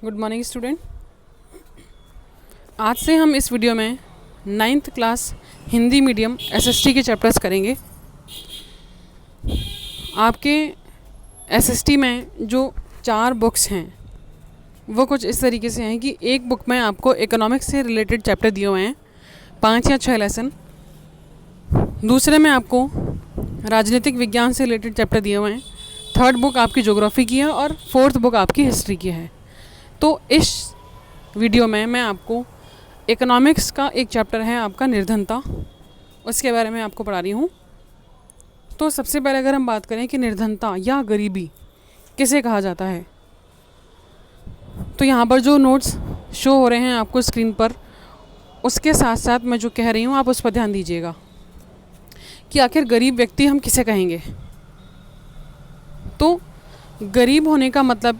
Good morning student. आज से हम इस वीडियो में 9th class Hindi medium SST के चैप्टर्स करेंगे। आपके एसएसटी में जो 4 बुक्स हैं वो कुछ इस तरीके से हैं कि एक बुक में आपको इकोनॉमिक्स से रिलेटेड चैप्टर दिए हुए हैं 5 या 6 लेसन। दूसरे में आपको राजनीतिक विज्ञान से रिलेटेड चैप्टर दिए हुए हैं। थर्ड बुक आपकी ज्योग्राफी की है और फोर्थ बुक आपकी हिस्ट्री की है। तो इस वीडियो में मैं आपको इकोनॉमिक्स का एक चैप्टर है आपका निर्धनता, उसके बारे में आपको पढ़ा रही हूँ। तो सबसे पहले अगर हम बात करें कि निर्धनता या गरीबी किसे कहा जाता है, तो यहाँ पर जो नोट्स शो हो रहे हैं आपको स्क्रीन पर, उसके साथ साथ मैं जो कह रही हूँ आप उस पर ध्यान दीजिएगा कि आखिर गरीब व्यक्ति हम किसे कहेंगे। तो गरीब होने का मतलब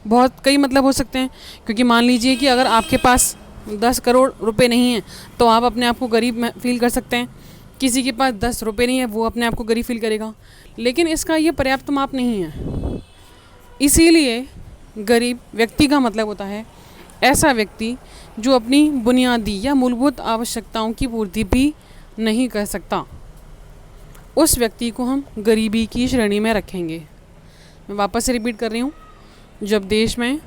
बहुत कई मतलब हो सकते हैं, क्योंकि मान लीजिए कि अगर आपके पास 10 करोड़ रुपए नहीं हैं तो आप अपने आप को गरीब फील कर सकते हैं। किसी के पास 10 रुपये नहीं है वो अपने आप को गरीब फील करेगा, लेकिन इसका ये पर्याप्त माप नहीं है। इसीलिए गरीब व्यक्ति का मतलब होता है ऐसा व्यक्ति जो अपनी बुनियादी या मूलभूत आवश्यकताओं की पूर्ति भी नहीं कर सकता। उस व्यक्ति को हम गरीबी की श्रेणी में रखेंगे। मैं वापस से रिपीट कर रही हूँ, जब देश में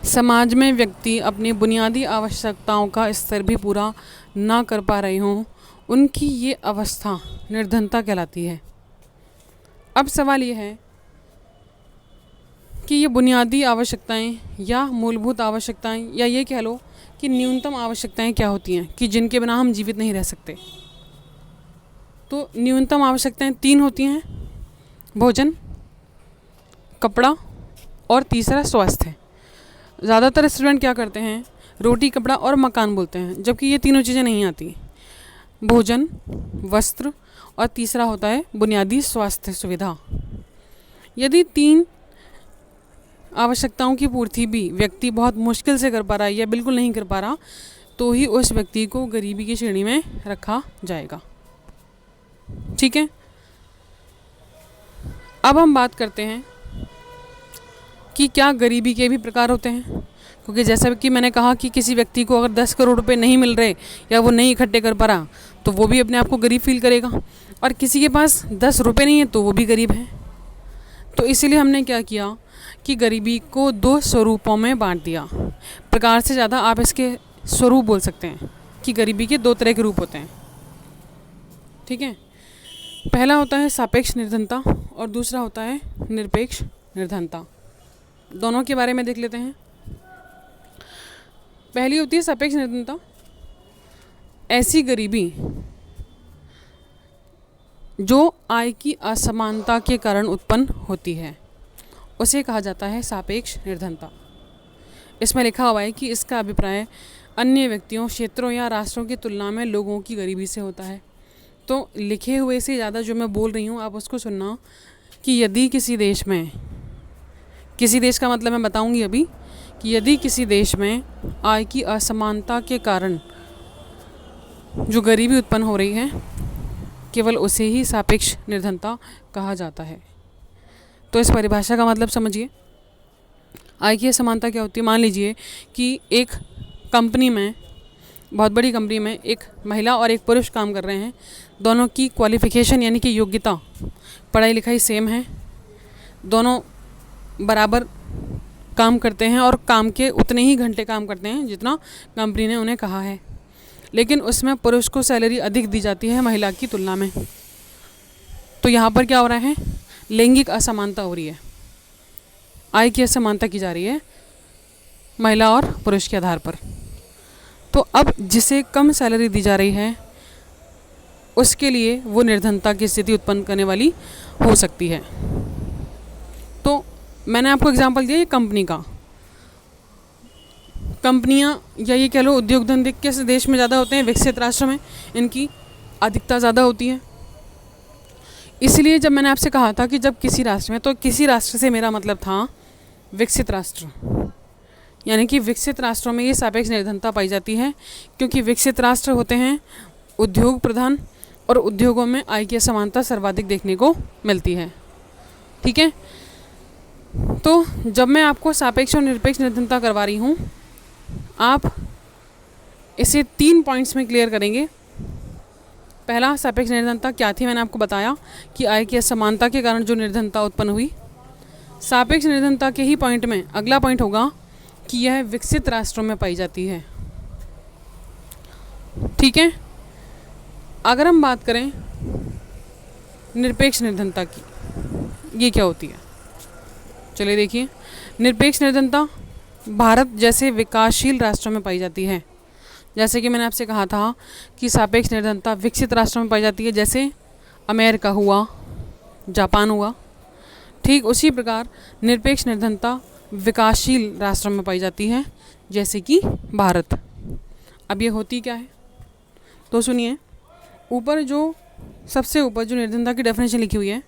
समाज में व्यक्ति अपनी बुनियादी आवश्यकताओं का स्तर भी पूरा ना कर पा रहे हों, उनकी ये अवस्था निर्धनता कहलाती है। अब सवाल ये है कि ये बुनियादी आवश्यकताएं या मूलभूत आवश्यकताएं या ये कह लो कि न्यूनतम आवश्यकताएं क्या होती हैं कि जिनके बिना हम जीवित नहीं रह सकते। तो न्यूनतम आवश्यकताएं 3 होती हैं, भोजन, कपड़ा और तीसरा स्वास्थ्य। ज़्यादातर स्टूडेंट क्या करते हैं, रोटी, कपड़ा और मकान बोलते हैं, जबकि ये तीनों चीज़ें नहीं आती। भोजन, वस्त्र और तीसरा होता है बुनियादी स्वास्थ्य सुविधा। यदि 3 आवश्यकताओं की पूर्ति भी व्यक्ति बहुत मुश्किल से कर पा रहा है या बिल्कुल नहीं कर पा रहा, तो ही उस व्यक्ति को गरीबी की श्रेणी में रखा जाएगा। ठीक है, अब हम बात करते हैं कि क्या गरीबी के भी प्रकार होते हैं, क्योंकि जैसा कि मैंने कहा कि किसी व्यक्ति को अगर 10 करोड़ रुपए नहीं मिल रहे या वो नहीं इकट्ठे कर पा रहा तो वो भी अपने आप को गरीब फील करेगा, और किसी के पास 10 रुपए नहीं है तो वो भी गरीब है। तो इसीलिए हमने क्या किया कि गरीबी को 2 स्वरूपों में बांट दिया। प्रकार से ज़्यादा आप इसके स्वरूप बोल सकते हैं कि गरीबी के 2 तरह के रूप होते हैं। ठीक है, पहला होता है सापेक्ष निर्धनता और दूसरा होता है निरपेक्ष निर्धनता। दोनों के बारे में देख लेते हैं। पहली होती है सापेक्ष निर्धनता। ऐसी गरीबी जो आय की असमानता के कारण उत्पन्न होती है उसे कहा जाता है सापेक्ष निर्धनता। इसमें लिखा हुआ है कि इसका अभिप्राय अन्य व्यक्तियों, क्षेत्रों या राष्ट्रों की तुलना में लोगों की गरीबी से होता है। तो लिखे हुए से ज़्यादा जो मैं बोल रही हूँ आप उसको सुनना कि यदि किसी देश में, किसी देश का मतलब मैं बताऊंगी अभी, कि यदि किसी देश में आय की असमानता के कारण जो गरीबी उत्पन्न हो रही है केवल उसे ही सापेक्ष निर्धनता कहा जाता है। तो इस परिभाषा का मतलब समझिए। आय की असमानता क्या होती है, मान लीजिए कि एक कंपनी में, बहुत बड़ी कंपनी में एक महिला और एक पुरुष काम कर रहे हैं। दोनों की क्वालिफ़िकेशन यानी कि योग्यता, पढ़ाई लिखाई सेम है, दोनों बराबर काम करते हैं और काम के उतने ही घंटे काम करते हैं जितना कंपनी ने उन्हें कहा है, लेकिन उसमें पुरुष को सैलरी अधिक दी जाती है महिला की तुलना में। तो यहाँ पर क्या हो रहा है, लैंगिक असमानता हो रही है, आय की असमानता की जा रही है महिला और पुरुष के आधार पर। तो अब जिसे कम सैलरी दी जा रही है उसके लिए वो निर्धनता की स्थिति उत्पन्न करने वाली हो सकती है। तो मैंने आपको एग्जांपल दिया ये कंपनी का। कंपनियां या ये कह लो उद्योग धंधे किस देश में ज़्यादा होते हैं, विकसित राष्ट्र में इनकी अधिकता ज़्यादा होती है। इसलिए जब मैंने आपसे कहा था कि जब किसी राष्ट्र में, तो किसी राष्ट्र से मेरा मतलब था विकसित राष्ट्र, यानी कि विकसित राष्ट्रों में ये सापेक्ष निर्धनता पाई जाती है, क्योंकि विकसित राष्ट्र होते हैं उद्योग प्रधान और उद्योगों में आय की असमानता सर्वाधिक देखने को मिलती है। ठीक है, तो जब मैं आपको सापेक्ष और निरपेक्ष निर्धनता करवा रही हूँ, आप इसे 3 पॉइंट्स में क्लियर करेंगे। पहला, सापेक्ष निर्धनता क्या थी, मैंने आपको बताया कि आय की असमानता के कारण जो निर्धनता उत्पन्न हुई। सापेक्ष निर्धनता के ही पॉइंट में अगला पॉइंट होगा कि यह विकसित राष्ट्रों में पाई जाती है। ठीक है। अगर हम बात करें निरपेक्ष निर्धनता की, ये क्या होती है, चलिए देखिए। निरपेक्ष निर्धनता भारत जैसे विकासशील राष्ट्रों में पाई जाती है। जैसे कि मैंने आपसे कहा था कि सापेक्ष निर्धनता विकसित राष्ट्रों में पाई जाती है, जैसे अमेरिका हुआ, जापान हुआ। ठीक उसी प्रकार निरपेक्ष निर्धनता विकासशील राष्ट्रों में पाई जाती है, जैसे कि भारत। अब ये होती क्या है, तो सुनिए। ऊपर जो सबसे ऊपर जो निर्धनता की डेफिनेशन लिखी हुई है,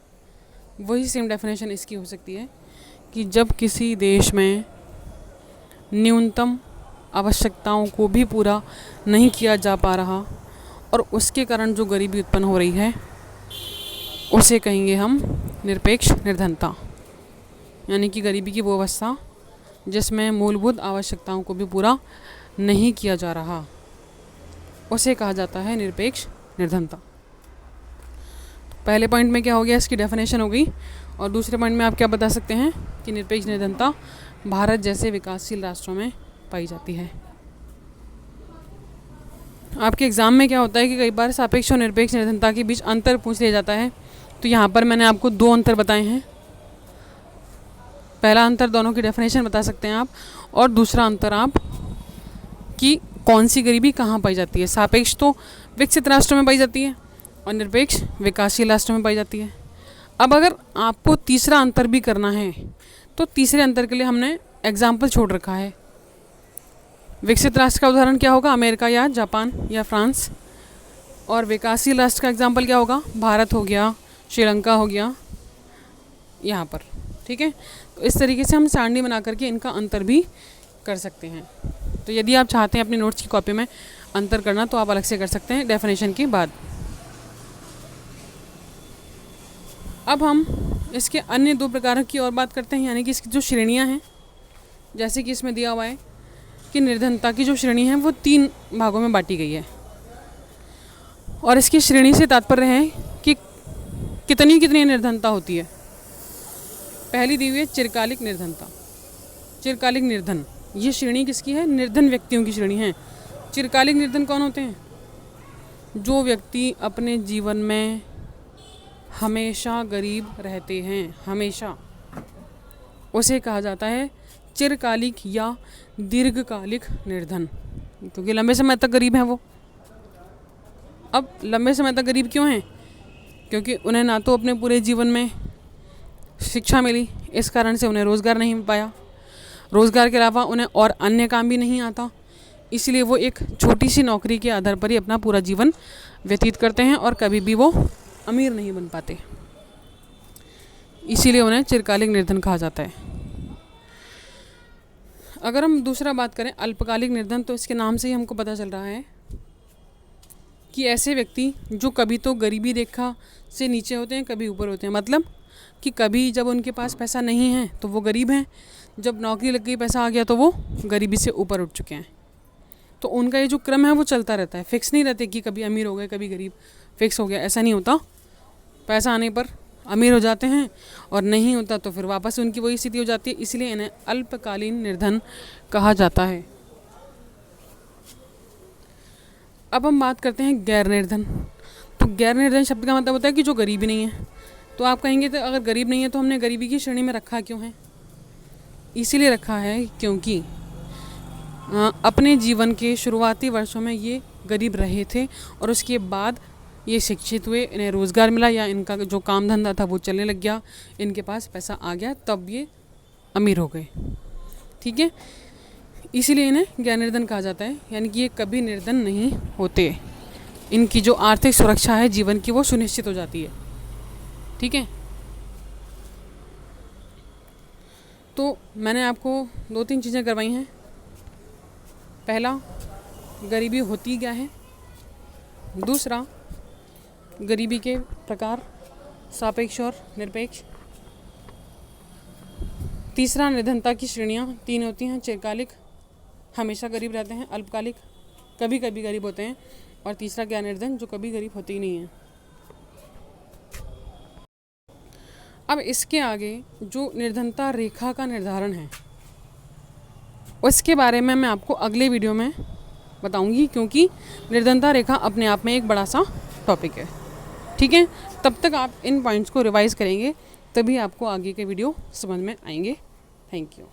वही सेम डेफिनेशन इसकी हो सकती है कि जब किसी देश में न्यूनतम आवश्यकताओं को भी पूरा नहीं किया जा पा रहा और उसके कारण जो गरीबी उत्पन्न हो रही है, उसे कहेंगे हम निरपेक्ष निर्धनता। यानी कि गरीबी की वो अवस्था जिसमें मूलभूत आवश्यकताओं को भी पूरा नहीं किया जा रहा, उसे कहा जाता है निरपेक्ष निर्धनता। पहले पॉइंट में क्या हो गया, इसकी डेफिनेशन हो गई। और दूसरे पॉइंट में आप क्या बता सकते हैं कि निरपेक्ष निर्धनता भारत जैसे विकासशील राष्ट्रों में पाई जाती है। आपके एग्ज़ाम में क्या होता है कि कई बार सापेक्ष और निरपेक्ष निर्धनता के बीच अंतर पूछ लिया जाता है। तो यहाँ पर मैंने आपको 2 अंतर बताए हैं। पहला अंतर दोनों की डेफिनेशन बता सकते हैं आप, और दूसरा अंतर आप कि कौन सी गरीबी कहाँ पाई जाती है। सापेक्ष तो विकसित राष्ट्रों में पाई जाती है और निरपेक्ष विकासशील राष्ट्रों में पाई जाती है। अब अगर आपको तीसरा अंतर भी करना है, तो तीसरे अंतर के लिए हमने एग्जाम्पल छोड़ रखा है। विकसित राष्ट्र का उदाहरण क्या होगा, अमेरिका या जापान या फ्रांस। और विकासशील राष्ट्र का एग्जाम्पल क्या होगा, भारत हो गया, श्रीलंका हो गया, यहाँ पर। ठीक है। तो इस तरीके से हम सारणी बना करके इनका अंतर भी कर सकते हैं। तो यदि आप चाहते हैं अपनी नोट्स की कॉपी में अंतर करना, तो आप अलग से कर सकते हैं डेफिनेशन के बाद। अब हम इसके अन्य 2 प्रकारों की और बात करते हैं, यानी कि इसकी जो श्रेणियाँ हैं। जैसे कि इसमें दिया हुआ है कि निर्धनता की जो श्रेणी है वो 3 भागों में बांटी गई है। और इसकी श्रेणी से तात्पर्य है कि कितनी कितनी निर्धनता होती है। पहली दी हुई है चिरकालिक निर्धनता। चिरकालिक निर्धन, ये श्रेणी किसकी है, निर्धन व्यक्तियों की श्रेणी है। चिरकालिक निर्धन कौन होते हैं, जो व्यक्ति अपने जीवन में हमेशा गरीब रहते हैं, हमेशा, उसे कहा जाता है चिरकालिक या दीर्घकालिक निर्धन, क्योंकि लंबे समय तक गरीब हैं वो। अब लंबे समय तक गरीब क्यों हैं, क्योंकि उन्हें ना तो अपने पूरे जीवन में शिक्षा मिली, इस कारण से उन्हें रोज़गार नहीं मिल पाया। रोज़गार के अलावा उन्हें और अन्य काम भी नहीं आता, इसलिए वो एक छोटी सी नौकरी के आधार पर ही अपना पूरा जीवन व्यतीत करते हैं और कभी भी वो अमीर नहीं बन पाते। इसीलिए उन्हें चिरकालिक निर्धन कहा जाता है। अगर हम दूसरा बात करें अल्पकालिक निर्धन, तो इसके नाम से ही हमको पता चल रहा है कि ऐसे व्यक्ति जो कभी तो गरीबी रेखा से नीचे होते हैं, कभी ऊपर होते हैं। मतलब कि कभी जब उनके पास पैसा नहीं है तो वो गरीब हैं, जब नौकरी लग गई, पैसा आ गया, तो वो गरीबी से ऊपर उठ चुके हैं। तो उनका ये जो क्रम है वो चलता रहता है, फिक्स नहीं रहते कि कभी अमीर हो गए कभी गरीब फिक्स हो गया, ऐसा नहीं होता। पैसा आने पर अमीर हो जाते हैं और नहीं होता तो फिर वापस उनकी वही स्थिति हो जाती है, इसलिए इन्हें अल्पकालीन निर्धन कहा जाता है। अब हम बात करते हैं गैर निर्धन। तो गैर निर्धन शब्द का मतलब होता है कि जो गरीबी नहीं है। तो आप कहेंगे तो अगर गरीब नहीं है तो हमने गरीबी की श्रेणी में रखा क्यों है? इसीलिए रखा है क्योंकि अपने जीवन के शुरुआती वर्षों में ये गरीब रहे थे और उसके बाद ये शिक्षित हुए, इन्हें रोज़गार मिला या इनका जो काम धंधा था वो चलने लग गया, इनके पास पैसा आ गया, तब ये अमीर हो गए। ठीक है, इसीलिए इन्हें गैर निर्धन कहा जाता है, यानी कि ये कभी निर्धन नहीं होते। इनकी जो आर्थिक सुरक्षा है जीवन की वो सुनिश्चित हो जाती है। ठीक है, तो मैंने आपको 2-3 चीज़ें करवाई हैं। पहला, गरीबी होती क्या है। दूसरा, गरीबी के प्रकार सापेक्ष और निरपेक्ष। तीसरा, निर्धनता की श्रेणियाँ 3 होती हैं। चिरकालिक, हमेशा गरीब रहते हैं। अल्पकालिक, कभी कभी गरीब होते हैं। और तीसरा क्या, निर्धन, जो कभी गरीब होते ही नहीं हैं। अब इसके आगे जो निर्धनता रेखा का निर्धारण है उसके बारे में मैं आपको अगले वीडियो में बताऊंगी, क्योंकि निर्धनता रेखा अपने आप में एक बड़ा सा टॉपिक है। ठीक है, तब तक आप इन पॉइंट्स को रिवाइज करेंगे, तभी आपको आगे के वीडियो समझ में आएंगे। Thank you.